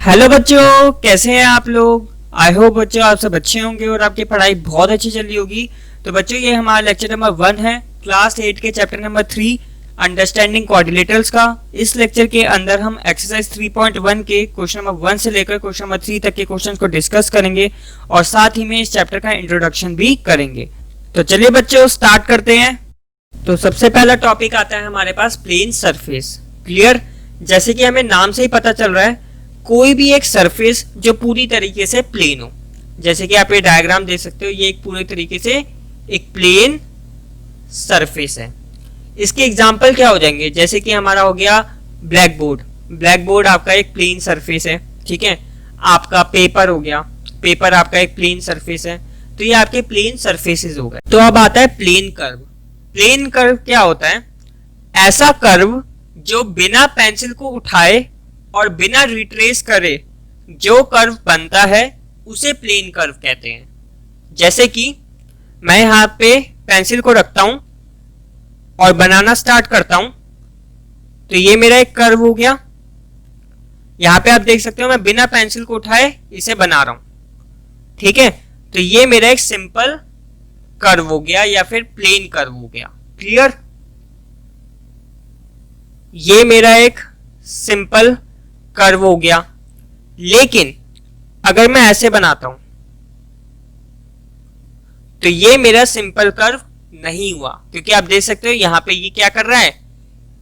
Hello बच्चों, कैसे हैं आप लोग। आई होप बच्चों आप सब अच्छे होंगे और आपकी पढ़ाई बहुत अच्छी चल रही होगी। तो बच्चों ये हमारा लेक्चर नंबर 1 है क्लास 8 के चैप्टर नंबर 3 अंडरस्टैंडिंग कोऑर्डिनेटर्स का। इस लेक्चर के अंदर हम एक्सरसाइज 3.1 के क्वेश्चन नंबर 1 से लेकर क्वेश्चन नंबर 3 तक के क्वेश्चंस को डिस्कस करेंगे और साथ ही में इस चैप्टर का इंट्रोडक्शन भी करेंगे। तो चलिए बच्चों स्टार्ट करते हैं। तो सबसे पहला टॉपिक आता है हमारे पास प्लेन सरफेस। क्लियर, जैसे कि हमें नाम से ही पता चल रहा है कोई भी एक सरफेस जो पूरी तरीके से प्लेन हो। जैसे कि आप ये डायग्राम देख सकते हो, ये एक पूरे तरीके से एक प्लेन सरफेस है। इसके एग्जांपल क्या हो जाएंगे, जैसे कि हमारा हो गया ब्लैक बोर्ड। ब्लैक बोर्ड आपका एक प्लेन सरफेस है, ठीक है। आपका पेपर हो गया, पेपर आपका एक प्लेन सरफेस है। तो ये आपके प्लेन सरफेसेस हो गए। तो अब आता है प्लेन कर्व। प्लेन कर्व क्या होता है? ऐसा कर्व जो बिना पेंसिल को उठाए और बिना रिट्रेस करे जो कर्व बनता है उसे प्लेन कर्व कहते हैं। जैसे कि मैं यहां पे पेंसिल को रखता हूं और बनाना स्टार्ट करता हूं, तो ये मेरा एक कर्व हो गया। यहां पे आप देख सकते हो मैं बिना पेंसिल को उठाए इसे बना रहा हूं, ठीक है। तो ये मेरा एक सिंपल कर्व हो गया या फिर प्लेन कर्व हो गया। क्लियर, ये मेरा एक सिंपल कर्व हो गया। लेकिन अगर मैं ऐसे बनाता हूं तो ये मेरा सिंपल कर्व नहीं हुआ, क्योंकि आप देख सकते हो यहां पे ये क्या कर रहा है,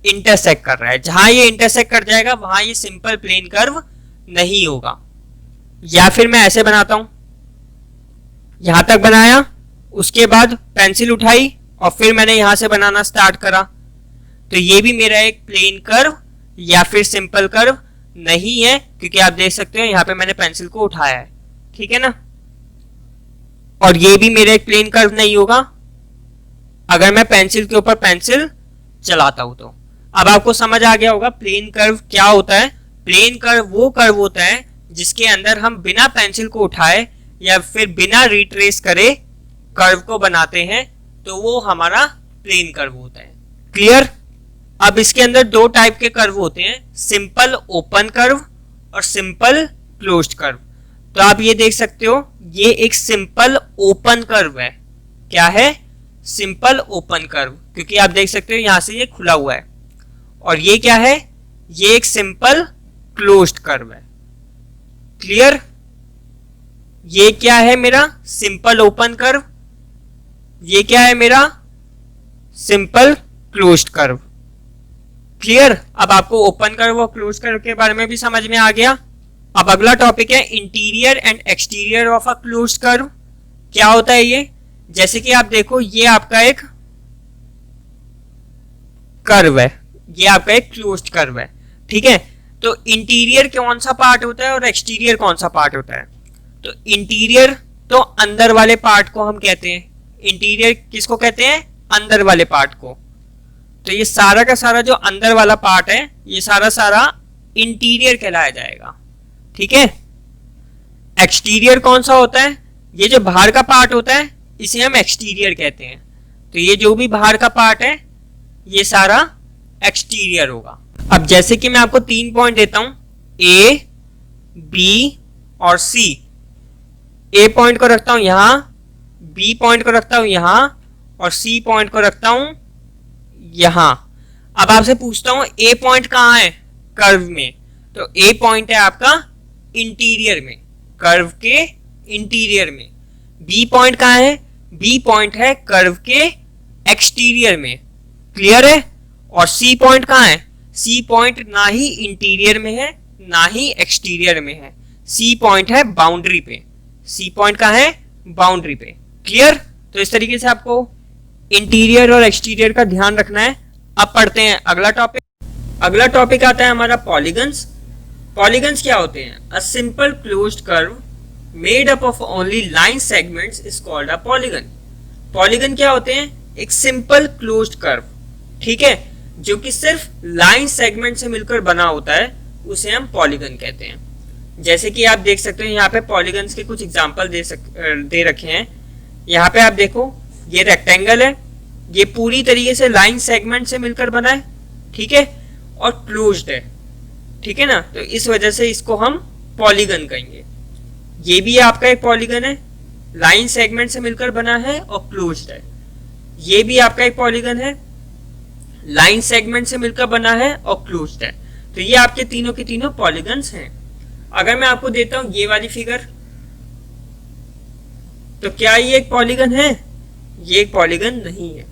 इंटरसेक्ट कर रहा है। जहां ये इंटरसेक्ट कर जाएगा वहां ये सिंपल प्लेन कर्व नहीं होगा। या फिर मैं ऐसे बनाता हूं, यहां तक बनाया, उसके बाद पेंसिल उठाई और फिर मैंने यहां से बनाना स्टार्ट करा, तो ये भी मेरा एक प्लेन कर्व या फिर सिंपल कर्व नहीं है, क्योंकि आप देख सकते हो यहां पे मैंने पेंसिल को उठाया है, ठीक है ना। और ये भी मेरा एक प्लेन कर्व नहीं होगा अगर मैं पेंसिल के ऊपर पेंसिल चलाता हूं। तो अब आपको समझ आ गया होगा प्लेन कर्व क्या होता है। प्लेन कर्व वो कर्व होता है जिसके अंदर हम बिना पेंसिल को उठाए या फिर बिना रिट्रेस करे कर्व को बनाते हैं, तो वो हमारा प्लेन कर्व होता है। क्लियर। अब इसके अंदर दो टाइप के कर्व होते हैं, सिंपल ओपन कर्व और सिंपल क्लोज्ड कर्व। तो आप ये देख सकते हो ये एक सिंपल ओपन कर्व है। क्या है? सिंपल ओपन कर्व, क्योंकि आप देख सकते हो यहां से ये खुला हुआ है। और ये क्या है? ये एक सिंपल क्लोज्ड कर्व है। क्लियर। ये क्या है मेरा सिंपल ओपन कर्व, ये क्या है मेरा सिंपल क्लोज्ड कर्व। क्लियर। अब आपको ओपन कर्व और क्लोज कर्व के बारे में भी समझ में आ गया। अब अगला टॉपिक है interior and exterior of a closed curve. क्या होता है ये? जैसे कि आप देखो ये आपका एक कर्व है, ये आपका एक क्लोज्ड कर्व है, ठीक है। तो इंटीरियर कौन सा पार्ट होता है और एक्सटीरियर कौन सा पार्ट होता है? तो इंटीरियर तो अंदर वाले पार्ट को हम कहते हैं। इंटीरियर किसको कहते हैं? अंदर वाले पार्ट को। तो ये सारा का सारा जो अंदर वाला पार्ट है ये सारा सारा इंटीरियर कहलाया जाएगा, ठीक है। एक्सटीरियर कौन सा होता है? ये जो बाहर का पार्ट होता है इसे हम एक्सटीरियर कहते हैं। तो ये जो भी बाहर का पार्ट है ये सारा एक्सटीरियर होगा। अब जैसे कि मैं आपको 3 पॉइंट देता हूं, ए, बी और सी। ए पॉइंट को रखता हूं यहां, बी पॉइंट को रखता हूं यहां और सी पॉइंट को रखता हूं यहां। अब आपसे पूछता हूं ए पॉइंट कहां है कर्व में? तो ए पॉइंट है आपका इंटीरियर में, कर्व के इंटीरियर में। बी पॉइंट कहां है? बी पॉइंट है कर्व के एक्सटीरियर में। क्लियर है। और सी पॉइंट कहां है? सी पॉइंट ना ही इंटीरियर में है ना ही एक्सटीरियर में है, सी पॉइंट है बाउंड्री पे। सी पॉइंट कहां है? बाउंड्री पे। क्लियर। तो इस तरीके से आपको इंटीरियर और एक्सटीरियर का ध्यान रखना है। अब पढ़ते हैं अगला टॉपिक। अगला टॉपिक आता है हमारा पॉलीगन्स। पॉलीगन्स क्या होते हैं? A simple closed curve made up of only line segments is called a polygon. Polygon क्या होते हैं? एक सिंपल क्लोज्ड कर्व, ठीक है, जो कि सिर्फ लाइन सेगमेंट से मिलकर बना होता है, उसे हम पॉलीगन कहते हैं। जैसे कि आप देख सकते हो यहाँ पे पॉलीगन्स के कुछ एग्जांपल दे रखे हैं। यहाँ पे आप देखो ये रेक्टेंगल है, ये पूरी तरीके से लाइन सेगमेंट से मिलकर बना है, ठीक है, और क्लोज्ड है, ठीक है ना। तो इस वजह से इसको हम पॉलीगन कहेंगे। ये भी आपका एक पॉलीगन है, लाइन सेगमेंट से मिलकर बना है और क्लोज्ड है। ये भी आपका एक पॉलीगन है, लाइन सेगमेंट से मिलकर बना है और क्लोज्ड है। तो ये आपके तीनों के तीनों पॉलीगन्स हैं। अगर मैं आपको देता हूं ये वाली फिगर, तो क्या ये एक पॉलीगन है? ये एक पॉलीगन नहीं है।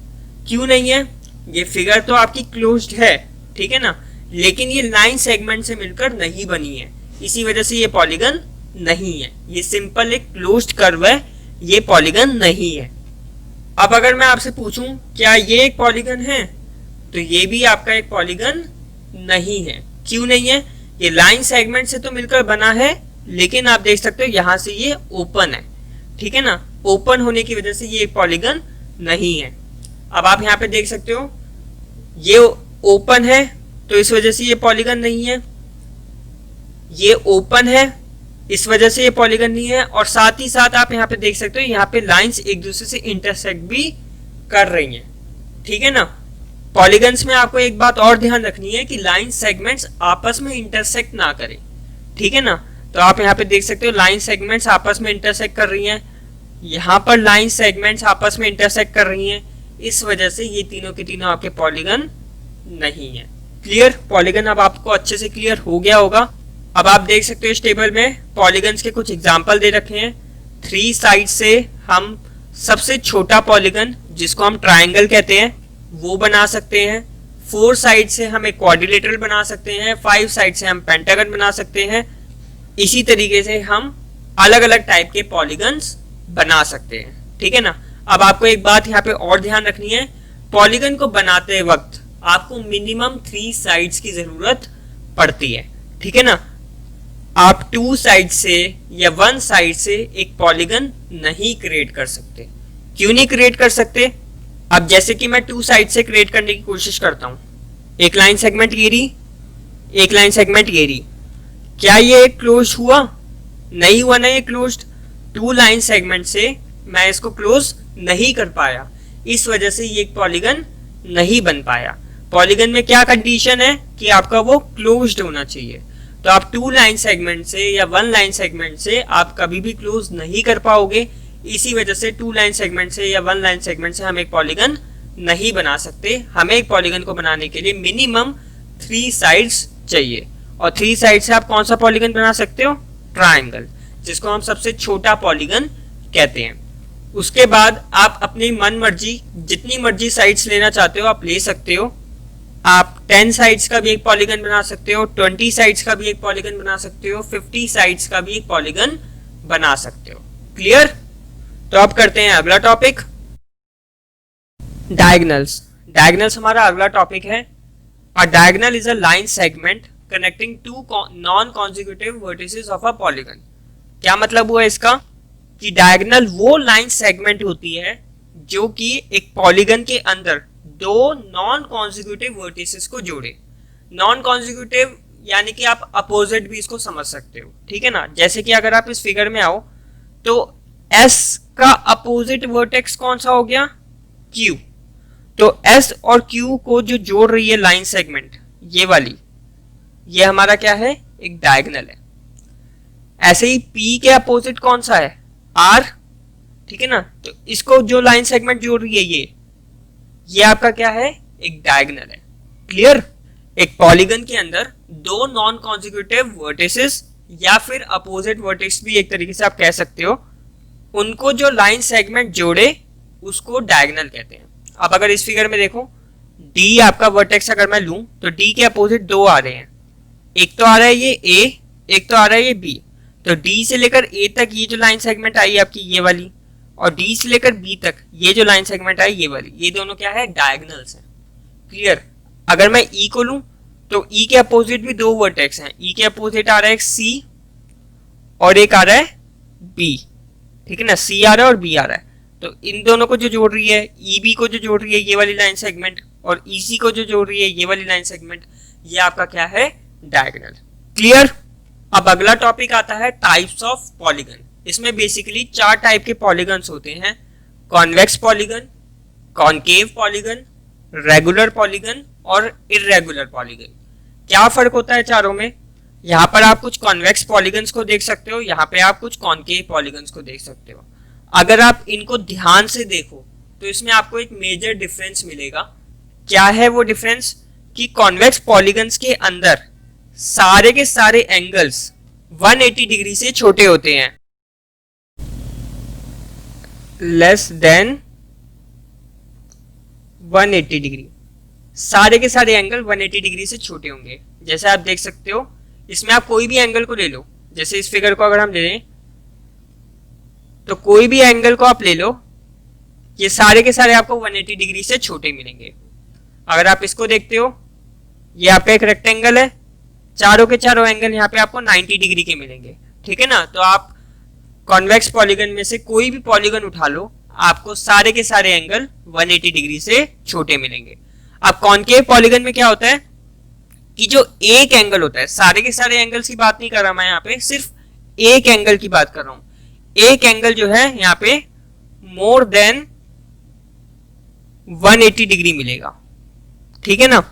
क्यों नहीं है? ये फिगर तो आपकी क्लोज्ड है, ठीक है ना, लेकिन ये लाइन सेगमेंट से मिलकर नहीं बनी है, इसी वजह से ये पॉलीगन नहीं है। ये सिंपल एक क्लोज्ड कर्व है, ये पॉलीगन नहीं है। अब अगर मैं आपसे पूछूं क्या ये एक पॉलीगन है, तो ये भी आपका एक पॉलीगन नहीं है। क्यों नहीं है? ये लाइन सेगमेंट से तो मिलकर बना है, लेकिन आप देख सकते हो यहां से ये ओपन है, ठीक है ना, ओपन होने की वजह से ये एक पॉलीगन नहीं है। अब आप यहाँ पे देख सकते हो ये ओपन है, तो इस वजह से ये पॉलीगन नहीं है। ये ओपन है, इस वजह से ये पॉलीगन नहीं है। और साथ ही साथ आप यहाँ पे देख सकते हो यहाँ पे लाइंस एक दूसरे से इंटरसेक्ट भी कर रही हैं, ठीक है ना। पॉलीगन्स में आपको एक बात और ध्यान रखनी है कि लाइन सेगमेंट्स आपस में इंटरसेक्ट ना करें, ठीक है ना। तो आप यहाँ पे देख सकते हो लाइन सेगमेंट्स आपस में इंटरसेक्ट कर रही हैं, यहाँ पर लाइन सेगमेंट्स आपस में इंटरसेक्ट कर रही हैं, इस वजह से ये तीनों के तीनों आपके पॉलीगन नहीं है। क्लियर? पॉलीगन अब आपको अच्छे से क्लियर हो गया होगा। अब आप देख सकते हो इस टेबल में पॉलीगन्स के कुछ एग्जाम्पल दे रखे हैं। 3 साइड से हम सबसे छोटा पॉलीगन, जिसको हम ट्राइंगल कहते हैं, वो बना सकते हैं। 4 साइड से हम एक क्वाड्रिलेटरल बना सकते हैं। 5 साइड से हम पेंटागन बना सकते हैं। इसी तरीके से हम अलग अलग टाइप के पॉलीगन्स बना सकते हैं, ठीक है ना। अब आपको एक बात यहाँ पे और ध्यान रखनी है, पॉलीगन को बनाते वक्त आपको मिनिमम 3 साइड्स की जरूरत पड़ती है, ठीक है ना। आप 2 साइड से या 1 साइड से एक पॉलीगन नहीं क्रिएट कर सकते। क्यों नहीं क्रिएट कर सकते? अब जैसे कि मैं 2 साइड से क्रिएट करने की कोशिश करता हूं, एक लाइन सेगमेंट ये रही, एक लाइन सेगमेंट ये रही, क्या ये क्लोज हुआ? नहीं हुआ ना, ये क्लोज्ड। 2 लाइन सेगमेंट से मैं इसको क्लोज नहीं कर पाया, इस वजह से ये एक पॉलीगन नहीं बन पाया। पॉलीगन में क्या कंडीशन है कि आपका वो क्लोज्ड होना चाहिए। तो आप 2 लाइन सेगमेंट से या 1 लाइन सेगमेंट से आप कभी भी क्लोज नहीं कर पाओगे, इसी वजह से 2 लाइन सेगमेंट से या 1 लाइन सेगमेंट से हम एक पॉलीगन नहीं बना सकते। हमें एक पॉलीगन को बनाने के लिए मिनिमम 3 साइड्स चाहिए, और 3 साइड से आप कौन सा पॉलीगन बना सकते हो? ट्राइंगल, जिसको हम सबसे छोटा पॉलीगन कहते हैं। उसके बाद आप अपनी मन मर्जी जितनी मर्जी साइड्स लेना चाहते हो आप ले सकते हो। आप 10 साइड्स का भी एक पॉलीगन बना सकते हो, 20 साइड्स का भी एक पॉलीगन बना सकते हो, 50 साइड्स का भी एक पॉलीगन बना सकते हो। क्लियर? तो अब करते हैं अगला टॉपिक, डायगोनल्स। डायगोनल्स हमारा अगला टॉपिक है। अ diagonal is a line segment connecting 2 non consecutive vertices of a polygon. क्या मतलब हुआ इसका? कि डायगोनल वो लाइन सेगमेंट होती है जो कि एक पॉलीगन के अंदर 2 नॉन कॉन्जिक्यूटिव वर्टिसेस को जोड़े। नॉन कॉन्जिक्यूटिव यानी कि आप अपोजिट भी इसको समझ सकते हो, ठीक है ना। जैसे कि अगर आप इस फिगर में आओ तो S का अपोजिट वर्टेक्स कौन सा हो गया? Q। तो S और Q को जो जोड़ रही है लाइन सेगमेंट, ये वाली, ये हमारा क्या है? एक डायगोनल है। ऐसे ही P के अपोजिट कौन सा है? R, ठीक है ना। तो इसको जो लाइन सेगमेंट जोड़ रही है ये आपका क्या है? एक डायगोनल है। क्लियर? एक पॉलीगन के अंदर 2 नॉन कॉन्जिक्यूटिव वर्टिसेस या फिर अपोजिट वर्टेक्स भी एक तरीके से आप कह सकते हो, उनको जो लाइन सेगमेंट जोड़े उसको डायगोनल कहते हैं। अब अगर इस फिगर में देखो, D आपका वर्टेक्स अगर मैं लूं तो D के अपोजिट 2 आ रहे हैं। एक तो आ रहा है ये A, एक तो आ रहा है ये B। तो D से लेकर A तक ये जो लाइन सेगमेंट आई आपकी ये वाली, और D से लेकर B तक ये जो लाइन सेगमेंट आई ये वाली, ये दोनों क्या है? डायगोनल्स हैं। क्लियर? अगर मैं E को लूं तो E के अपोजिट भी 2 वर्टेक्स हैं। E के अपोजिट आ रहा है C और एक आ रहा है B, ठीक है ना। C आ रहा है और B आ रहा है। तो इन दोनों को जो जोड़ रही है, EB को जो जोड़ रही है ये वाली लाइन सेगमेंट, और EC को जो जोड़ रही है ये वाली लाइन सेगमेंट, ये आपका क्या है? डायगोनल। क्लियर? अब अगला टॉपिक आता है टाइप्स ऑफ पॉलीगन। इसमें बेसिकली 4 टाइप के पॉलीगन्स होते हैं: convex polygon, concave polygon, regular polygon और इर्रेगुलर पॉलीगन। क्या फर्क होता है चारों में? यहाँ पर आप कुछ कॉन्वेक्स पॉलीगन्स को देख सकते हो, यहाँ पे आप कुछ कॉनकेव पॉलीगन्स को देख सकते हो। अगर आप इनको ध्यान से देखो तो इसमें आपको एक मेजर डिफरेंस मिलेगा। क्या है वो डिफरेंस? कि कॉन्वेक्स पॉलीगन्स के अंदर सारे के सारे एंगल्स 180 डिग्री से छोटे होते हैं, लेस देन 180 डिग्री। सारे के सारे एंगल 180 डिग्री से छोटे होंगे। जैसे आप देख सकते हो, इसमें आप कोई भी एंगल को ले लो, जैसे इस फिगर को अगर हम ले लें तो कोई भी एंगल को आप ले लो, ये सारे के सारे आपको 180 डिग्री से छोटे मिलेंगे। अगर आप इसको देखते हो, ये आपका एक रेक्टेंगल है, चारों के चारों एंगल यहाँ पे आपको 90 डिग्री के मिलेंगे, ठीक है ना। तो आप कॉन्वेक्स पॉलीगन में से कोई भी पॉलीगन उठा लो, आपको सारे के सारे एंगल 180 डिग्री से छोटे मिलेंगे। अब कॉनकेव पॉलीगन में क्या होता है कि जो एक एंगल होता है, सारे के सारे एंगल्स की बात नहीं कर रहा मैं यहाँ पे, सिर्फ एक एंगल की बात कर रहा हूं। एक एंगल जो है यहाँ पे मोर देन 180 डिग्री मिलेगा, ठीक है ना।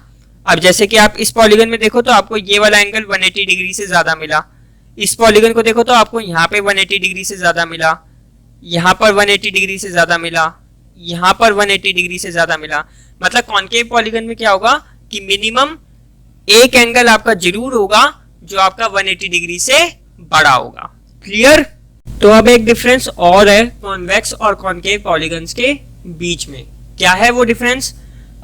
अब जैसे कि आप इस पॉलीगन में देखो तो आपको ये वाला एंगल 180 डिग्री से ज्यादा मिला, इस पॉलीगन को देखो तो आपको यहाँ पे 180 डिग्री से ज्यादा मिला, यहाँ पर 180 डिग्री से ज्यादा मिला, यहाँ पर 180 डिग्री से ज्यादा मिला। मतलब कॉनकेव पॉलीगन में क्या होगा कि मिनिमम एक एंगल आपका जरूर होगा जो आपका 180 डिग्री से बड़ा होगा। क्लियर? तो अब एक डिफरेंस और है कॉन्वेक्स और कॉनकेव पॉलीगन्स के बीच में। क्या है वो डिफरेंस?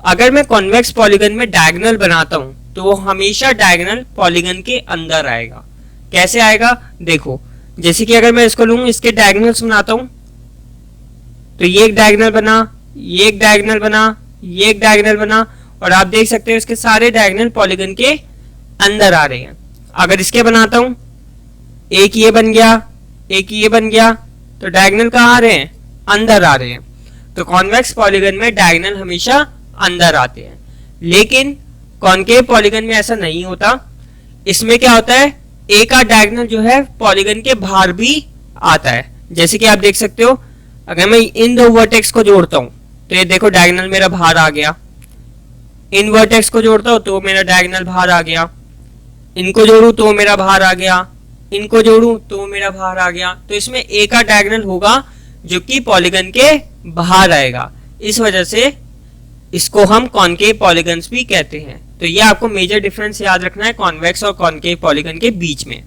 अगर मैं कॉन्वेक्स पॉलीगन में डायगोनल बनाता हूं तो वो हमेशा डायगोनल पॉलीगन के अंदर आएगा। कैसे आएगा? देखो, जैसे कि अगर मैं इसको लूं, इसके डायगोनल्स बनाता हूं तो ये एक डायगोनल बना, ये एक डायगोनल बना, ये एक डायगोनल बना, और आप देख सकते हो इसके सारे डायगोनल पॉलीगन के अंदर आ रहे हैं। अगर इसके बनाता हूं, एक ये बन गया, एक ये बन गया, तो डायगोनल कहाँ आ रहे हैं? अंदर आ रहे हैं। तो कॉन्वेक्स पॉलीगन में डायगोनल हमेशा अंदर आते हैं, लेकिन कॉनकेव पॉलीगन में ऐसा नहीं होता। इसमें क्या होता है, एक आध डायगोनल जो है पॉलीगन के बाहर भी आता है। जैसे कि आप देख सकते हो, अगर मैं इन दो वर्टेक्स को जोड़ता हूं तो ये देखो डायगोनल मेरा बाहर आ गया, इन वर्टेक्स को जोड़ता हूं तो मेरा डायगोनल बाहर आ गया, इनको जोड़ू तो मेरा बाहर आ गया, इनको जोड़ू तो मेरा बाहर आ गया। तो इसमें एक आध डायगोनल होगा जो कि पॉलीगन के बाहर आएगा, इस वजह से इसको हम कॉनकेव पॉलीगन्स भी कहते हैं। तो ये आपको मेजर डिफरेंस याद रखना है कॉन्वेक्स और कॉनकेव पॉलीगन के बीच में।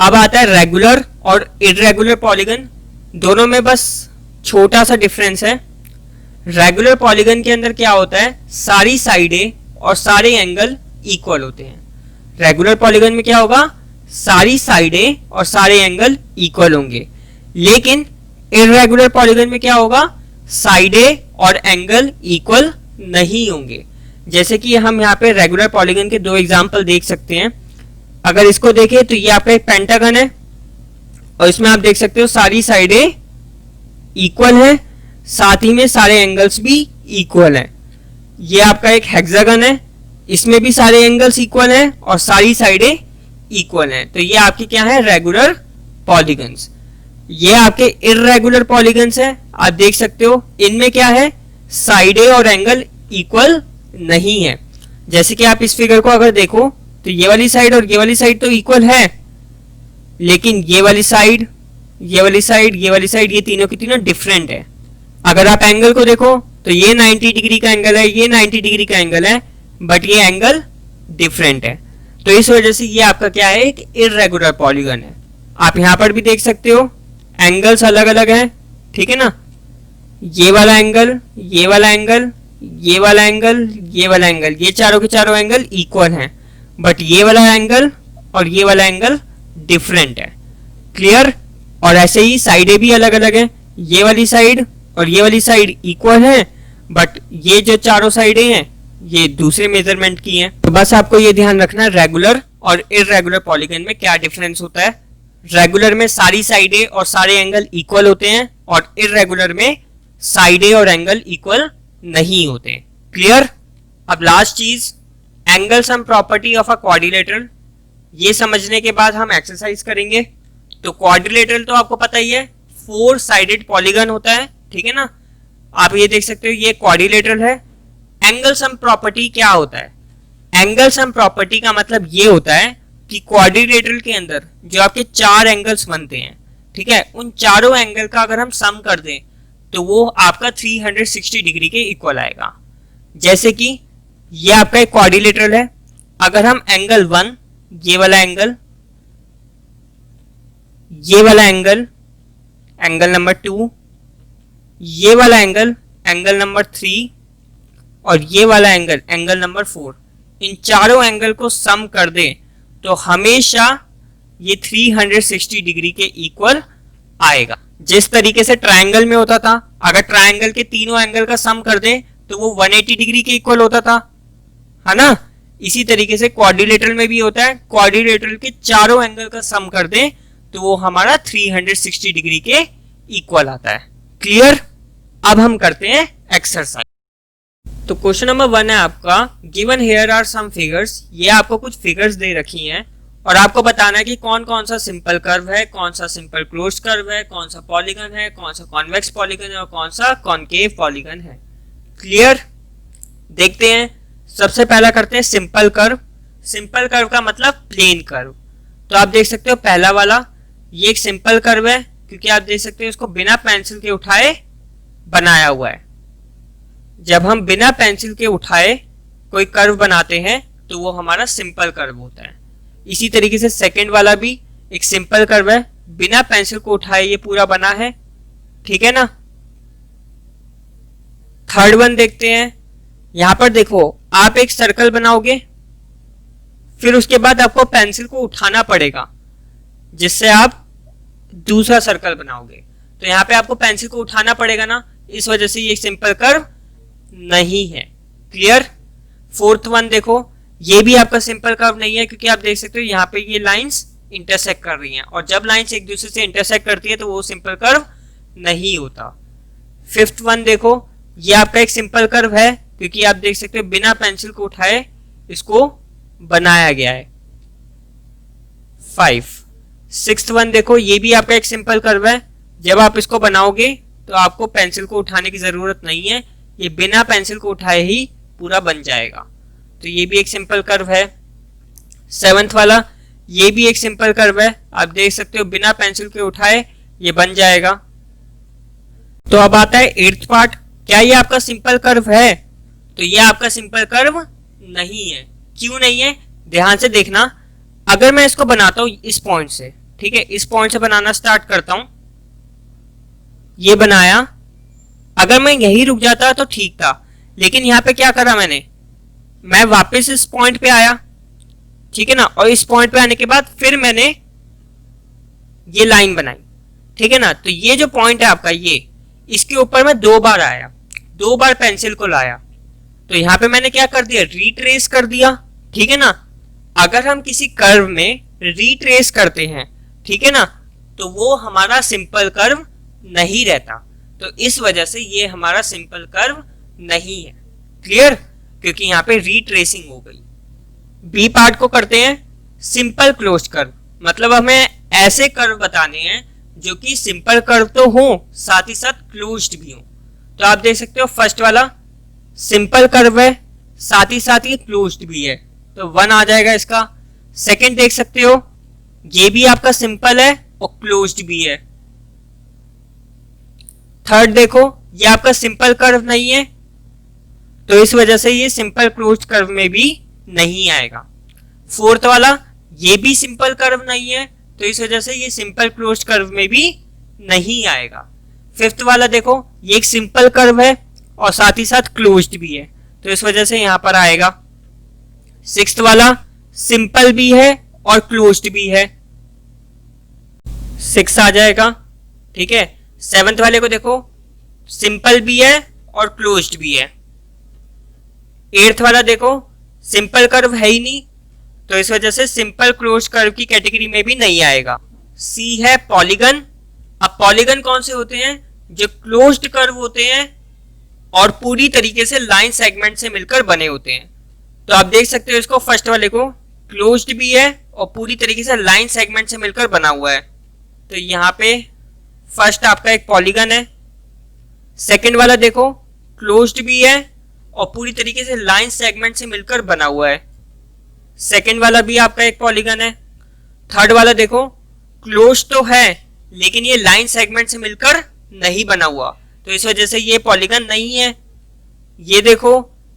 अब आता है रेगुलर और इर्रेगुलर पॉलीगन। दोनों में बस छोटा सा डिफरेंस है। रेगुलर पॉलीगन के अंदर क्या होता है, सारी साइडें और सारे एंगल इक्वल होते हैं। रेगुलर पॉलीगन में क्या होगा, सारी साइडें और सारे एंगल इक्वल होंगे। लेकिन इर्रेगुलर पॉलीगन में क्या होगा, साइडें और एंगल इक्वल नहीं होंगे। जैसे कि हम यहाँ पे रेगुलर पॉलीगन के दो एग्जांपल देख सकते हैं। अगर इसको देखें तो ये आपका एक पेंटागन है और इसमें आप देख सकते हो सारी साइडें इक्वल है, साथ ही में सारे एंगल्स भी इक्वल हैं। ये आपका एक हेक्सागन है, इसमें भी सारे एंगल्स इक्वल हैं और सारी साइडें इक्वल हैं। तो ये आपके क्या है, रेगुलर पॉलीगन्स। ये आपके इर्रेगुलर पॉलीगन्स है। आप देख सकते हो इनमें क्या है, साइडें और एंगल इक्वल नहीं है। जैसे कि आप इस फिगर को अगर देखो तो ये वाली साइड और ये वाली साइड तो इक्वल है, लेकिन ये वाली साइड, ये वाली साइड, ये वाली साइड, ये तीनों की तीनों डिफरेंट है। अगर आप एंगल को देखो तो ये 90 डिग्री का एंगल है, ये 90 डिग्री का एंगल है, बट ये एंगल डिफरेंट है। तो इस वजह से ये आपका क्या है, एक इर्रेगुलर पॉलीगन है। आप यहां पर भी देख सकते हो एंगल्स अलग अलग हैं, ठीक है ना। ये वाला एंगल, ये वाला एंगल, ये वाला एंगल, ये वाला एंगल, ये चारों के चारों एंगल इक्वल हैं, बट ये वाला एंगल और ये वाला एंगल डिफरेंट है। क्लियर? और ऐसे ही साइडें भी अलग अलग हैं। ये वाली साइड और ये वाली साइड इक्वल है, बट ये जो चारों साइडें हैं ये दूसरे मेजरमेंट की हैं। तो बस आपको ये ध्यान रखना, रेगुलर और इर्रेगुलर पॉलीगन में क्या डिफरेंस होता है। रेगुलर में सारी साइडें और सारे एंगल इक्वल होते हैं और इर्रेगुलर में साइडें और एंगल इक्वल नहीं होते। क्लियर? अब लास्ट चीज, angle sum property of a quadrilateral. ये समझने के बाद हम एक्सरसाइज करेंगे। तो क्वाड्रिलेटरल तो आपको पता ही है, 4 साइडेड पॉलीगन होता है, ठीक है ना। आप ये देख सकते हो ये क्वाड्रिलेटरल है। एंगल सम प्रॉपर्टी क्या होता है? एंगल सम प्रॉपर्टी का मतलब ये होता है कि क्वाड्रिलेटरल के अंदर जो आपके 4 एंगल्स बनते हैं, ठीक है, उन चारों एंगल का अगर हम सम कर दें तो वो आपका 360 डिग्री के इक्वल आएगा। जैसे कि ये आपका एक क्वाड्रिलेटरल है, अगर हम एंगल 1, ये वाला एंगल, ये वाला एंगल, एंगल नंबर 2, ये वाला एंगल, एंगल नंबर 3 और ये वाला एंगल, एंगल नंबर 4, इन चारों एंगल को सम कर दें तो हमेशा ये 360 डिग्री के इक्वल आएगा। जिस तरीके से ट्रायंगल में होता था, अगर ट्रायंगल के तीनों एंगल का सम कर दें तो वो 180 डिग्री के इक्वल होता था, है ना। इसी तरीके से क्वाड्रिलेटरल में भी होता है, क्वाड्रिलेटरल के चारों एंगल का सम कर दें तो वो हमारा 360 डिग्री के इक्वल आता है। क्लियर। अब हम करते हैं एक्सरसाइज। तो क्वेश्चन नंबर 1 है आपका, given here are some figures. ये आपको कुछ फिगर्स दे रखी हैं और आपको बताना है कि कौन कौन सा सिंपल कर्व है, कौन सा सिंपल क्लोज्ड कर्व है, कौन सा पॉलीगन है, कौन सा कॉन्वेक्स पॉलीगन है और कौन सा कॉनकेव पॉलीगन है। क्लियर। देखते हैं। सबसे पहला करते हैं सिंपल कर्व। सिंपल कर्व का मतलब प्लेन कर्व। तो आप देख सकते हो पहला वाला, ये एक सिंपल कर्व है क्योंकि आप देख सकते हो इसको बिना पेंसिल के उठाए बनाया हुआ है। जब हम बिना पेंसिल के उठाए कोई कर्व बनाते हैं तो वो हमारा सिंपल कर्व होता है। इसी तरीके से सेकंड वाला भी एक सिंपल कर्व है, बिना पेंसिल को उठाए ये पूरा बना है, ठीक है ना। थर्ड वन देखते हैं। यहां पर देखो, आप एक सर्कल बनाओगे, फिर उसके बाद आपको पेंसिल को उठाना पड़ेगा जिससे आप दूसरा सर्कल बनाओगे। तो यहां पे आपको पेंसिल को उठाना पड़ेगा ना, इस वजह से ये सिंपल कर्व नहीं है। क्लियर। फोर्थ वन देखो, ये भी आपका सिंपल कर्व नहीं है क्योंकि आप देख सकते हो यहाँ पे ये लाइंस इंटरसेक्ट कर रही हैं और जब लाइंस एक दूसरे से इंटरसेक्ट करती है तो वो सिंपल कर्व नहीं होता। फिफ्थ वन देखो, ये आपका एक सिंपल कर्व है क्योंकि आप देख सकते हो बिना पेंसिल को उठाए इसको बनाया गया है। 5। सिक्स्थ वन देखो, ये भी आपका एक सिंपल कर्व है, जब आप इसको बनाओगे तो आपको पेंसिल को उठाने की जरूरत नहीं है, ये बिना पेंसिल को उठाए ही पूरा बन जाएगा। तो ये भी एक सिंपल कर्व है। 7th वाला, ये भी एक सिंपल कर्व है, आप देख सकते हो बिना पेंसिल के उठाए ये बन जाएगा। तो अब आता है 8th पार्ट। क्या ये आपका सिंपल कर्व है? तो ये आपका सिंपल कर्व नहीं है। क्यों नहीं है? ध्यान से देखना। अगर मैं इसको बनाता हूं इस पॉइंट से, ठीक है, इस पॉइंट से बनाना स्टार्ट करता हूं, ये बनाया, अगर मैं यही रुक जाता तो ठीक था, लेकिन यहां पे क्या करा मैंने, मैं वापस इस पॉइंट पे आया, ठीक है ना, और इस पॉइंट पे आने के बाद फिर मैंने ये लाइन बनाई, ठीक है ना। तो ये जो पॉइंट है आपका, ये इसके ऊपर मैं 2 बार आया, 2 बार पेंसिल को लाया, तो यहां पे मैंने क्या कर दिया, रीट्रेस कर दिया, ठीक है ना। अगर हम किसी कर्व में रीट्रेस करते हैं, ठीक है ना, तो वो हमारा सिंपल कर्व नहीं रहता। तो इस वजह से ये हमारा सिंपल कर्व नहीं है। क्लियर। क्योंकि यहाँ पे रीट्रेसिंग हो गई। बी पार्ट को करते हैं सिंपल क्लोज्ड कर्व। मतलब हमें ऐसे कर्व बताने हैं जो कि सिंपल कर्व तो हो, साथ ही साथ क्लोज्ड भी हो। तो आप देख सकते हो फर्स्ट वाला सिंपल कर्व है, साथ ही साथ ये क्लोज्ड भी है, तो 1 आ जाएगा इसका। सेकंड देख सकते हो, ये भी आपका सिंपल है और क्लोज्ड भी है। थर्ड देखो, ये आपका सिंपल कर्व नहीं है, तो इस वजह से ये सिंपल क्लोज्ड कर्व में भी नहीं आएगा। फोर्थ वाला, ये भी सिंपल कर्व नहीं है, तो इस वजह से ये सिंपल क्लोज्ड कर्व में भी नहीं आएगा। फिफ्थ वाला देखो, ये एक सिंपल कर्व है और साथ ही साथ क्लोज्ड भी है, तो इस वजह से यहां पर आएगा। सिक्स्थ वाला सिंपल भी है और क्लोज्ड भी है, 6 आ जाएगा, ठीक है। 7th वाले को देखो, सिंपल भी है और क्लोज्ड भी है। 8th वाला देखो, सिंपल कर्व है ही नहीं, तो इस वजह से सिंपल क्लोज्ड कर्व की कैटेगरी में भी नहीं आएगा। सी है पॉलीगन। अब पॉलीगन कौन से होते हैं? जो क्लोज्ड कर्व होते हैं और पूरी तरीके से लाइन सेगमेंट से मिलकर बने होते हैं। तो आप देख सकते हो इसको, फर्स्ट वाले को क्लोज्ड भी है और पूरी तरीके से लाइन सेगमेंट से मिलकर बना हुआ है, तो यहाँ पे फर्स्ट आपका एक पॉलीगन है। सेकंड वाला देखो, क्लोज्ड भी है और पूरी तरीके से लाइन सेगमेंट से मिलकर बना हुआ है, सेकंड वाला भी आपका एक पॉलीगन है। थर्ड वाला देखो क्लोज तो है लेकिन ये लाइन सेगमेंट से मिलकर नहीं बना हुआ, तो इस वजह से ये पॉलीगन नहीं है। ये देखो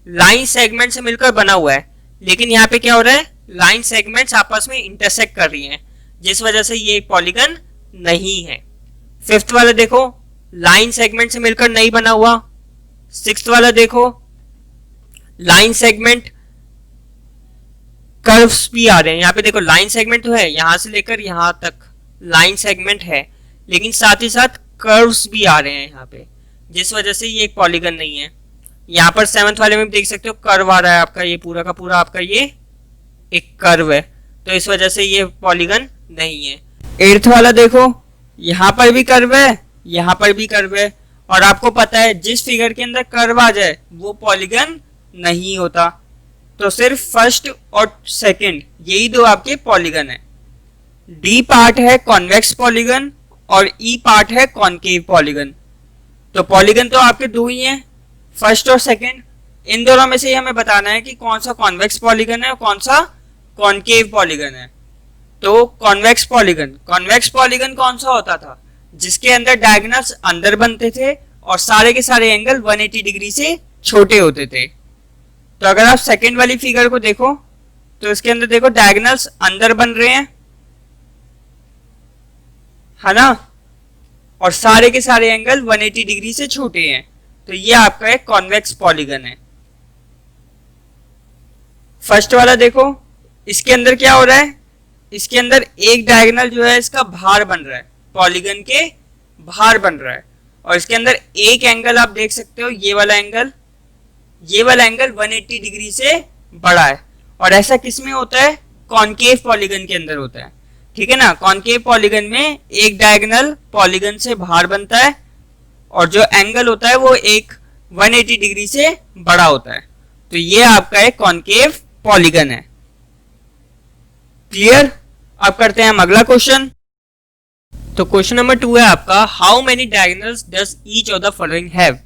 लाइन सेगमेंट से मिलकर बना हुआ है लेकिन यहाँ पे क्या हो रहा है, लाइन सेगमेंट्स आपस में इंटरसेक्ट कर रही हैं, जिस वजह से ये पॉलीगन नहीं है। फिफ्थ वाला देखो लाइन सेगमेंट से मिलकर नहीं बना हुआ। सिक्स्थ वाला देखो लाइन सेगमेंट कर्व्स भी आ रहे हैं, यहाँ पे देखो लाइन सेगमेंट तो है, यहां से लेकर यहां तक लाइन सेगमेंट है लेकिन साथ ही साथ कर्व्स भी आ रहे हैं यहाँ पे, जिस वजह से ये एक पॉलीगन नहीं है। यहाँ पर सेवंथ वाले में देख सकते हो कर्व आ रहा है आपका, ये पूरा का पूरा आपका ये एक कर्व है, तो इस वजह से ये पॉलीगन नहीं है। एट्थ वाला देखो यहाँ पर भी कर्व है, यहाँ पर भी कर्व है, और आपको पता है जिस फिगर के अंदर कर्व आ जाए वो पॉलीगन नहीं होता, तो सिर्फ फर्स्ट और सेकंड यही दो आपके पॉलीगन है। डी पार्ट है कॉन्वेक्स पॉलीगन और ई पार्ट है कॉनकेव पॉलीगन। तो पॉलीगन तो आपके दो ही हैं, फर्स्ट और सेकंड। इन दोनों में से हमें बताना है कि कौन सा कॉन्वेक्स पॉलीगन है और कौन सा कॉनकेव पॉलीगन है। तो कॉन्वेक्स पॉलीगन कौन सा होता था, जिसके अंदर डायगोनल्स अंदर बनते थे और सारे के सारे एंगल 180 डिग्री से छोटे होते थे। तो अगर आप सेकंड वाली फिगर को देखो तो इसके अंदर देखो डायगोनल्स अंदर बन रहे हैं, है ना, और सारे के सारे एंगल 180 डिग्री से छोटे हैं, तो ये आपका एक कॉन्वेक्स पॉलीगन है। फर्स्ट वाला देखो इसके अंदर क्या हो रहा है, इसके अंदर एक डायगोनल जो है इसका बाहर बन रहा है, पॉलीगन के बाहर बन रहा है, और इसके अंदर एक एंगल आप देख सकते हो, ये वाला एंगल 180 डिग्री से बड़ा है। और ऐसा किस में होता है, कॉनकेव पॉलीगन के अंदर होता है, ठीक है ना। कॉनकेव पॉलीगन में एक डायगोनल पॉलीगन से बाहर बनता है और जो एंगल होता है वो एक 180 डिग्री से बड़ा होता है, तो ये आपका एक कॉनकेव पॉलीगन है। क्लियर। अब करते हैं हम अगला क्वेश्चन। तो क्वेश्चन नंबर 2 है आपका, how many diagonals does each of the following have.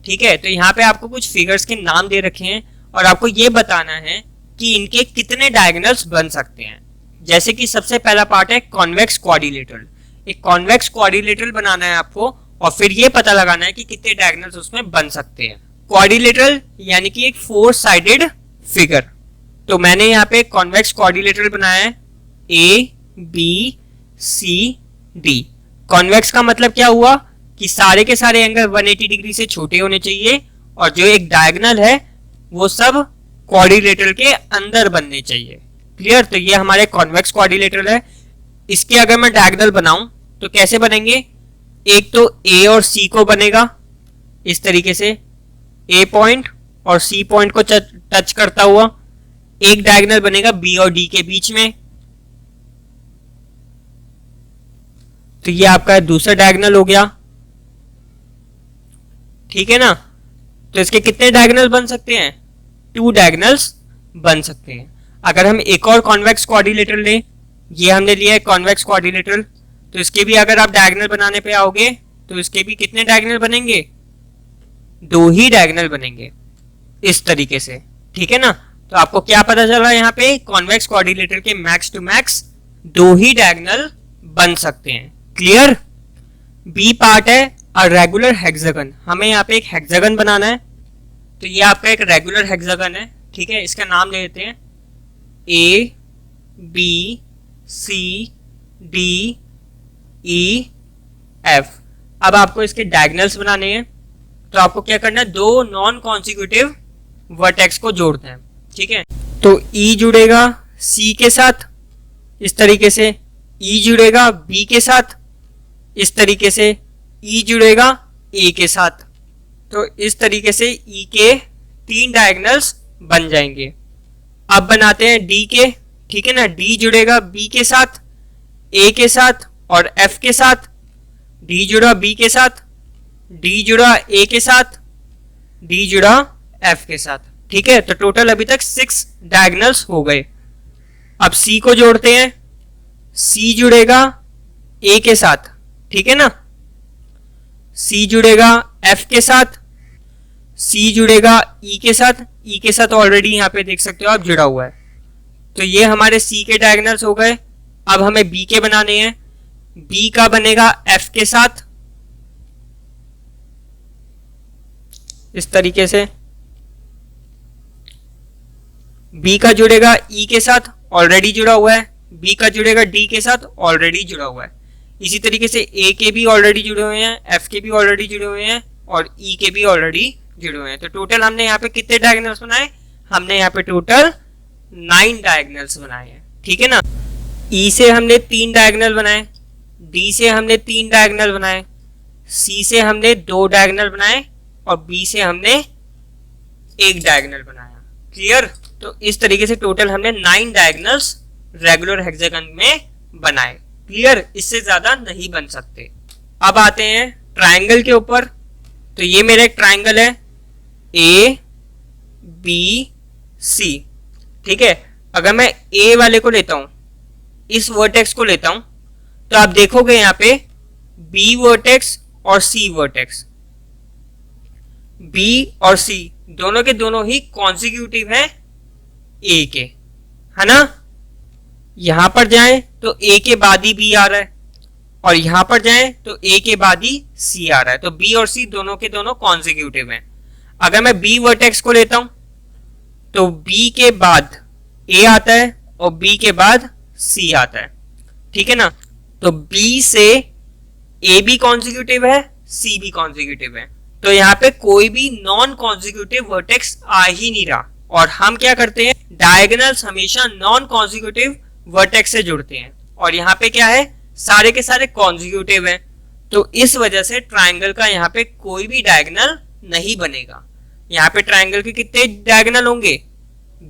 ठीक है, तो यहाँ पे आपको कुछ फिगर्स के नाम दे रखे हैं और आपको ये बताना है कि इनके कितने डायगोनल्स बन सकते हैं। जैसे कि सबसे पहला पार्ट है कॉन्वेक्स क्वाड्रिलेटरल। एक कॉन्वेक्स क्वाड्रिलेटरल बनाना है आपको और फिर ये पता लगाना है कि कितने डायगोनल्स उसमें बन सकते हैं। क्वाड्रिलेटरल यानी कि एक 4 साइडेड फिगर। तो मैंने यहाँ पे कॉन्वेक्स क्वाड्रिलेटरल बनाया है A B C D. Convex का मतलब क्या हुआ कि सारे के सारे एंगल 180 डिग्री से छोटे होने चाहिए और जो एक डायगोनल है वो सब क्वाड्रिलेटरल के अंदर बनने चाहिए। क्लियर। तो ये हमारे कॉन्वेक्स क्वाड्रिलेटरल है। इसके अगर मैं डायगोनल बनाऊं तो कैसे बनेंगे, एक तो ए और सी को बनेगा इस तरीके से, ए पॉइंट और सी पॉइंट को टच करता हुआ। एक डायगोनल बनेगा बी और डी के बीच में, तो ये आपका दूसरा डायगोनल हो गया, ठीक है ना। तो इसके कितने डायगोनल बन सकते हैं, 2 डायगोनल्स बन सकते हैं। अगर हम एक और कॉन्वेक्स क्वाड्रिलेटरल लें, ये हमने लिया है कॉन्वेक्स क्वाड्रिलेटरल, तो इसके भी अगर आप डायगोनल बनाने पे आओगे तो इसके भी कितने डायगोनल बनेंगे, 2 ही डायगोनल बनेंगे इस तरीके से, ठीक है ना। तो आपको क्या पता चल रहा है यहाँ पे, कॉन्वेक्स क्वाड्रिलेटरल के मैक्स टू मैक्स 2 ही डायगोनल बन सकते हैं। क्लियर। बी पार्ट है अ रेगुलर हेक्सागन। हमें यहाँ पे एक हेक्सागन बनाना है, तो ये आपका एक रेगुलर हेक्सागन है, ठीक है। इसका नाम ले लेते हैं A B C D E F. अब आपको इसके डायगोनल्स बनाने हैं, तो आपको क्या करना है, 2 नॉन कॉन्सिक्यूटिव वर्टेक्स को जोड़ते हैं, ठीक है। तो ई जुड़ेगा सी के साथ इस तरीके से, ई जुड़ेगा बी के साथ इस तरीके से, ई जुड़ेगा ए के साथ। तो इस तरीके से ई के 3 डायगोनल्स बन जाएंगे। अब बनाते हैं डी के, ठीक है ना। डी जुड़ेगा बी के साथ, ए के साथ और एफ के साथ। डी जुड़ा बी के साथ, डी जुड़ा ए के साथ, डी जुड़ा एफ के साथ, ठीक है। तो टोटल अभी तक 6 डायगोनल्स हो गए। अब सी को जोड़ते हैं, सी जुड़ेगा ए के साथ, ठीक है ना। सी जुड़ेगा एफ के साथ, सी जुड़ेगा ई के साथ, ई के साथ ऑलरेडी यहाँ पे देख सकते हो आप जुड़ा हुआ है। तो ये हमारे सी के डायगोनल्स हो गए। अब हमें बी के बनाने हैं। बी का बनेगा एफ के साथ, इस तरीके से। बी का जुड़ेगा ई के साथ, ऑलरेडी जुड़ा हुआ है। बी का जुड़ेगा डी के साथ, ऑलरेडी जुड़ा हुआ है। इसी तरीके से ए के भी ऑलरेडी जुड़े हुए हैं, एफ के भी ऑलरेडी जुड़े हुए हैं और ई के भी ऑलरेडी जुड़े हुए हैं। तो टोटल हमने यहाँ पे कितने डायगोनल्स बनाए? हमने यहाँ पे टोटल 9 डायगोनल्स बनाए हैं, ठीक है ना। ई से हमने 3 डायगोनल बनाए, डी से हमने 3 डायगोनल बनाए, सी से हमने 2 डायगोनल बनाए और बी से हमने 1 डायगोनल बनाया। क्लियर? तो इस तरीके से टोटल हमने 9 डायगोनल्स रेगुलर हेक्सागन में बनाए। क्लियर? इससे ज्यादा नहीं बन सकते। अब आते हैं ट्रायंगल के ऊपर। तो ये मेरा एक ट्रायंगल है ए बी सी, ठीक है। अगर मैं ए वाले को लेता हूं, इस वर्टेक्स को लेता हूं, तो आप देखोगे यहां पे बी वर्टेक्स और सी वर्टेक्स, बी और सी दोनों के दोनों ही कॉन्जिक्यूटिव हैं ए के, है ना। यहां पर जाएं तो ए के बाद ही बी आ रहा है और यहां पर जाएं तो ए के बाद ही सी आ रहा है। तो बी और सी दोनों के दोनों कॉन्जिक्यूटिव हैं। अगर मैं बी वर्टेक्स को लेता हूं तो बी के बाद ए आता है और बी के बाद सी आता है, ठीक है ना। तो बी से ए भी कॉन्जिक्यूटिव है, सी भी कॉन्जिक्यूटिव है। तो यहाँ पे कोई भी नॉन कॉन्जिक्यूटिव वर्टेक्स आ ही नहीं रहा। और हम क्या करते हैं, डायगोनल्स हमेशा नॉन कॉन्जिक्यूटिव वर्टेक्स से जुड़ते हैं और यहाँ पे क्या है, सारे के सारे कॉन्जिक्यूटिव हैं। तो इस वजह से ट्राइंगल का यहाँ पे कोई भी डायगोनल नहीं बनेगा। यहाँ पे ट्राइंगल के कितने डायगोनल होंगे?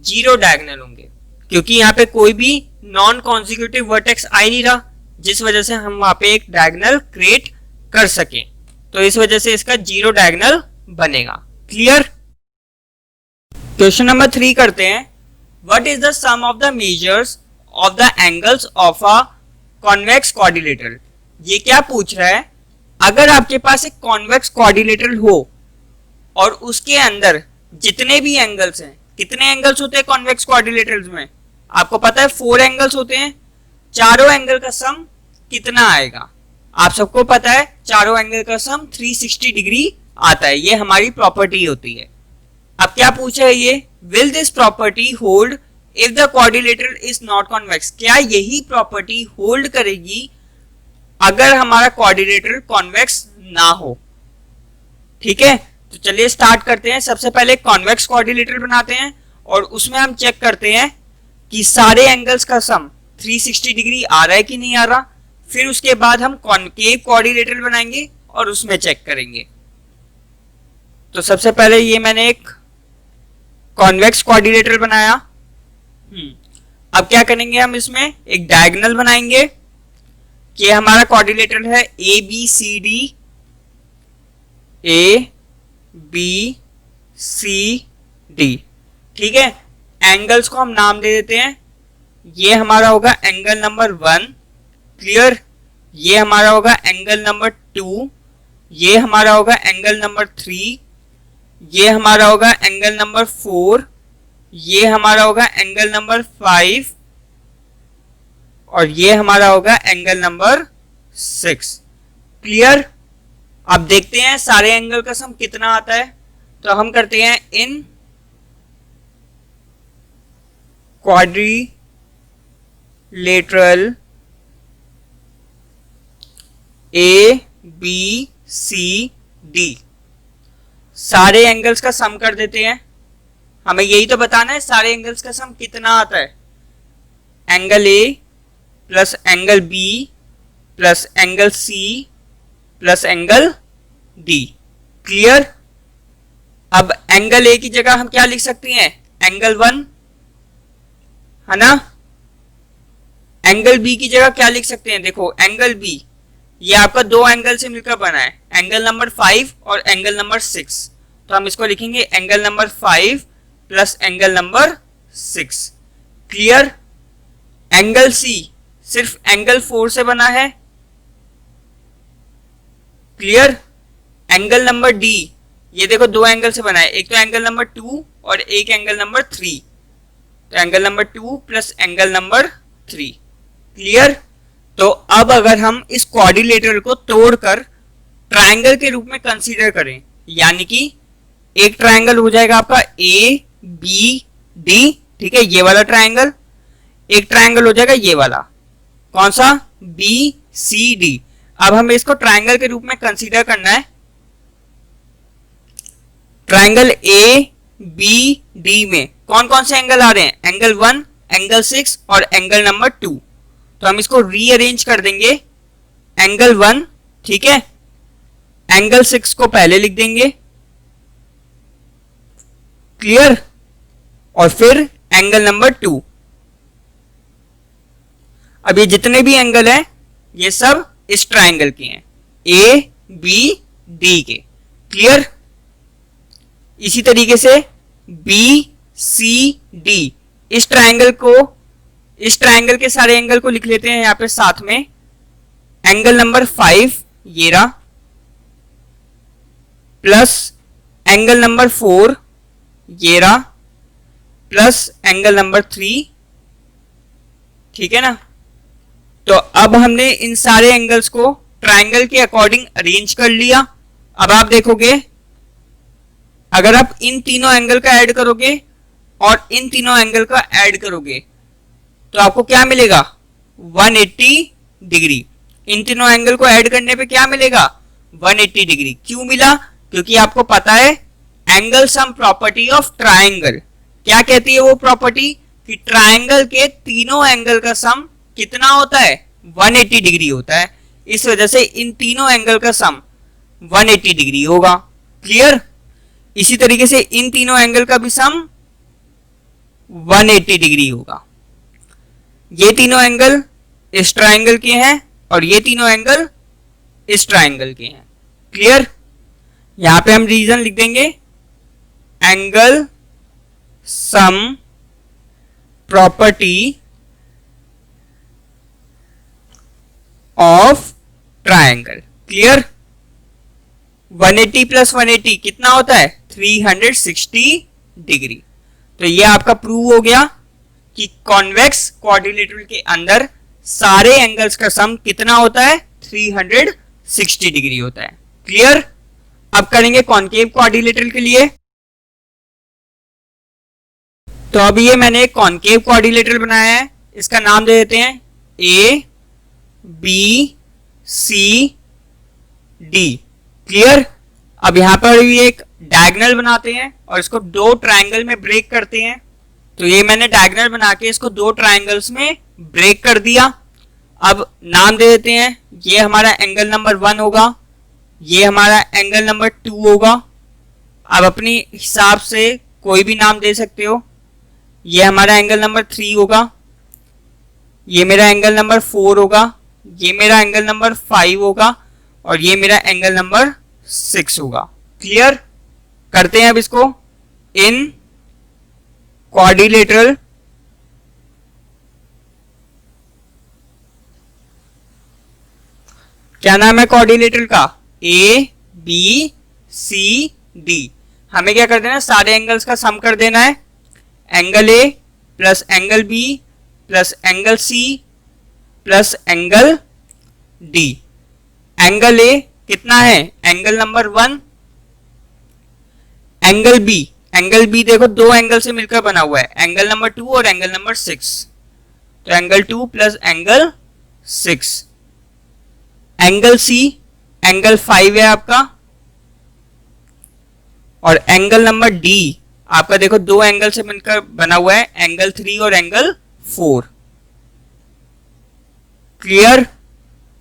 0 डायगोनल होंगे, क्योंकि यहाँ पे कोई भी नॉन कॉन्जिक्यूटिव वर्टेक्स आ ही नहीं रहा, जिस वजह से हम वहां पे एक डायगोनल क्रिएट कर सके। तो इस वजह से इसका 0 डायगोनल बनेगा। क्लियर? क्वेश्चन नंबर 3 करते हैं। What is the sum of the measures of the angles of a convex quadrilateral. ये क्या पूछ रहा है, अगर आपके पास एक कॉन्वेक्स क्वाड्रिलेटरल हो और उसके अंदर जितने भी एंगल्स हैं, कितने एंगल्स होते हैं कॉन्वेक्स क्वाड्रिलेटरल्स में? आपको पता है 4 एंगल्स होते हैं। चारों एंगल का सम कितना आएगा? आप सबको पता है चारों एंगल का सम 360 डिग्री आता है। ये हमारी प्रॉपर्टी होती है। अब क्या पूछा है ये, will this property hold if the quadrilateral is not convex. क्या यही प्रॉपर्टी होल्ड करेगी अगर हमारा क्वाड्रिलेटरल कॉन्वेक्स ना हो? ठीक है, तो चलिए स्टार्ट करते हैं। सबसे पहले कॉन्वेक्स क्वाड्रिलेटरल बनाते हैं और उसमें हम चेक करते हैं कि सारे एंगल्स का सम 360 डिग्री आ रहा है कि नहीं आ रहा। फिर उसके बाद हम कॉनकेव क्वाड्रिलेटरल बनाएंगे और उसमें चेक करेंगे। तो सबसे पहले ये मैंने एक कॉन्वेक्स क्वाड्रिलेटरल बनाया। अब क्या करेंगे, हम इसमें एक डायगोनल बनाएंगे कि हमारा क्वाड्रिलेटरल है A B C D, A B C D, ठीक है। एंगल्स को हम नाम दे देते हैं। ये हमारा होगा एंगल नंबर 1, क्लियर। ये हमारा होगा एंगल नंबर 2, ये हमारा होगा एंगल नंबर 3, ये हमारा होगा एंगल नंबर 4, ये हमारा होगा एंगल नंबर 5 और ये हमारा होगा एंगल नंबर 6। क्लियर? अब देखते हैं सारे एंगल का सम कितना आता है। तो हम करते हैं इन quadrilateral A B C D, सारे एंगल्स का सम कर देते हैं। हमें यही तो बताना है सारे एंगल्स का सम कितना आता है। Angle A plus angle B plus angle C plus angle D. Clear? अब एंगल ए की जगह हम क्या लिख सकते हैं, एंगल 1, है ना। एंगल बी की जगह क्या लिख सकते हैं, देखो एंगल बी ये आपका 2 एंगल से मिलकर बना है, एंगल नंबर 5 और एंगल नंबर 6। तो हम इसको लिखेंगे angle number 5 plus angle number 6। Clear? Angle C सिर्फ एंगल 4 से बना है। क्लियर? एंगल नंबर डी ये देखो 2 एंगल से बना है, एक तो एंगल नंबर 2 और एक एंगल नंबर 3। तो angle number 2 plus angle number 3। Clear. तो अब अगर हम इस क्वाड्रिलेटरल को तोड़कर ट्रायंगल के रूप में कंसीडर करें, यानी कि एक ट्रायंगल हो जाएगा आपका ए बी डी, ठीक है, ये वाला ट्रायंगल। एक ट्रायंगल हो जाएगा ये वाला, कौन सा, बी सी डी। अब हमें इसको ट्रायंगल के रूप में कंसीडर करना है। ट्रायंगल ए बी डी में कौन कौन से एंगल आ रहे हैं, एंगल 1, एंगल 6 और एंगल नंबर 2। तो हम इसको रीअरेंज कर देंगे। एंगल 1, ठीक है, एंगल 6 को पहले लिख देंगे, क्लियर, और फिर एंगल नंबर 2। अब ये जितने भी एंगल हैं ये सब इस ट्रायंगल के हैं, ए बी डी के, क्लियर। इसी तरीके से बी सी डी, इस ट्रायंगल के सारे एंगल को लिख लेते हैं यहाँ पे साथ में। एंगल नंबर 5 ये रहा, प्लस एंगल नंबर 4 ये रहा, प्लस एंगल नंबर 3, ठीक है ना। तो अब हमने इन सारे एंगल्स को ट्रायंगल के अकॉर्डिंग अरेंज कर लिया। अब आप देखोगे अगर आप इन तीनों एंगल का ऐड करोगे और इन तीनों एंगल का ऐड करोगे तो आपको क्या मिलेगा, 180 डिग्री। इन तीनों एंगल को ऐड करने पे क्या मिलेगा, 180 डिग्री। क्यों मिला, क्योंकि आपको पता है angle sum property of triangle. क्या कहती है वो प्रॉपर्टी कि ट्रायंगल के तीनों एंगल का सम कितना होता है, 180 डिग्री होता है। इस वजह से इन तीनों एंगल का सम 180 डिग्री होगा, क्लियर। इसी तरीके से इन तीनों एंगल का भी सम 180 डिग्री होगा। ये तीनों एंगल इस ट्रायंगल के हैं और ये तीनों एंगल इस ट्रायंगल के हैं, क्लियर। यहां पे हम रीजन लिख देंगे, angle sum property of triangle, clear. 180 plus 180 कितना होता है, 360 डिग्री। तो ये आपका प्रूव हो गया कि कॉन्वेक्स क्वाड्रिलेटरल के अंदर सारे एंगल्स का सम कितना होता है, 360 डिग्री होता है, क्लियर। अब करेंगे कॉनकेव क्वाड्रिलेटरल के लिए। तो अभी ये मैंने एक कॉनकेव क्वाड्रिलेटरल बनाया है, इसका नाम दे देते हैं A B C D, clear. अब यहां पर भी एक डायगोनल बनाते हैं और इसको दो ट्रायंगल में ब्रेक करते हैं। तो ये मैंने डायगोनल बना के इसको दो ट्रायंगल्स में ब्रेक कर दिया। अब नाम दे देते हैं, ये हमारा एंगल नंबर 1 होगा, ये हमारा एंगल नंबर 2 होगा। अब अपनी हिसाब से कोई भी नाम दे सकते हो। ये हमारा एंगल नंबर 3 होगा, ये मेरा एंगल नंबर 4 होगा, ये मेरा एंगल नंबर 5 होगा और ये मेरा एंगल नंबर 6 होगा, क्लियर। करते हैं अब इसको इन क्वाड्रिलेटरल क्या नाम है क्वाड्रिलेटरल का, ए बी सी डी। हमें क्या कर देना है, सारे एंगल्स का सम कर देना है। Angle A plus angle B plus angle C plus angle D. Angle A कितना है, एंगल नंबर 1। एंगल बी देखो दो एंगल से मिलकर बना हुआ है, एंगल नंबर 2 और एंगल नंबर 6। तो angle 2 plus angle 6। Angle C angle 5 है आपका, और एंगल नंबर डी आपका देखो दो एंगल से मिलकर बना हुआ है, एंगल 3 और एंगल 4, क्लियर।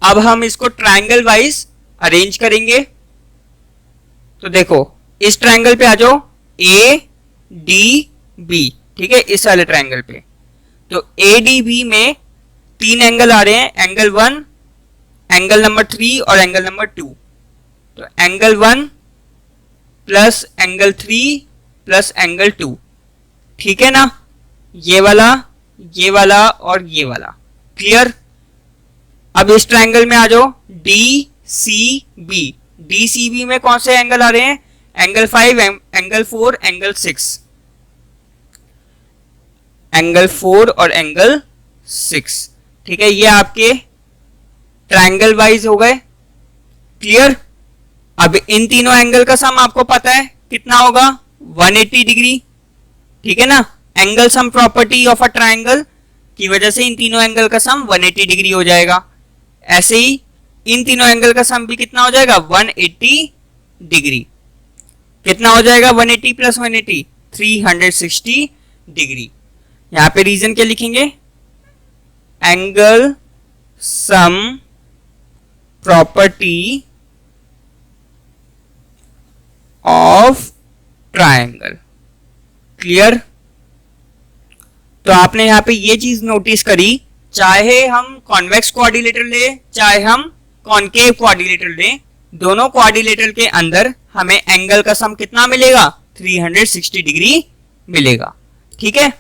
अब हम इसको ट्रायंगल वाइज अरेंज करेंगे। तो देखो इस ट्रायंगल पे आ जाओ, ए डी बी, ठीक है, इस वाले ट्रायंगल पे। तो ए डी बी में तीन एंगल आ रहे हैं, एंगल 1, एंगल नंबर 3 और एंगल नंबर 2। तो angle 1 plus angle 3 plus angle 2, ठीक है ना, ये वाला और ये वाला, क्लियर। अब इस ट्रायंगल में आ जाओ, D C B. D C B में कौन से एंगल आ रहे हैं, एंगल 5, एंगल 4, एंगल 6, एंगल 4 और एंगल 6, ठीक है, ये आपके ट्रायंगल वाइज हो गए। क्लियर? अब इन तीनों एंगल का सम आपको पता है कितना होगा, 180 डिग्री। ठीक है ना, angle sum property of a triangle की वजह से इन तीनों एंगल का सम 180 डिग्री हो जाएगा। ऐसे ही इन तीनों एंगल का सम भी कितना हो जाएगा, 180 डिग्री। कितना हो जाएगा 180 प्लस 180, 360 डिग्री। यहां पे रीजन क्या लिखेंगे, angle sum property of triangle. Clear? तो आपने यहां पे ये चीज नोटिस करी, चाहे हम कॉन्वेक्स क्वाड्रिलेटरल ले चाहे हम कॉनकेव क्वाड्रिलेटरल ले, दोनों क्वाड्रिलेटरल के अंदर हमें एंगल का सम कितना मिलेगा, 360 डिग्री मिलेगा। ठीक है,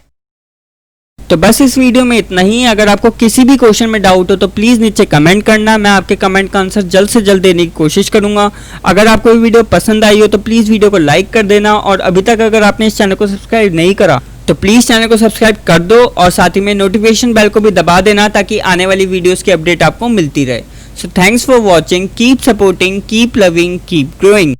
तो बस इस वीडियो में इतना ही। अगर आपको किसी भी क्वेश्चन में डाउट हो तो प्लीज नीचे कमेंट करना, मैं आपके कमेंट का आंसर जल्द से जल्द देने की कोशिश करूंगा। अगर आपको ये वीडियो पसंद आई हो तो प्लीज वीडियो को लाइक कर देना, और अभी तक अगर आपने इस चैनल को सब्सक्राइब नहीं करा तो प्लीज चैनल को सब्सक्राइब कर दो, और साथ ही में नोटिफिकेशन बेल को भी दबा देना ताकि आने वाली वीडियोस की अपडेट आपको मिलती रहे। So thanks for watching, keep supporting, keep loving, keep growing.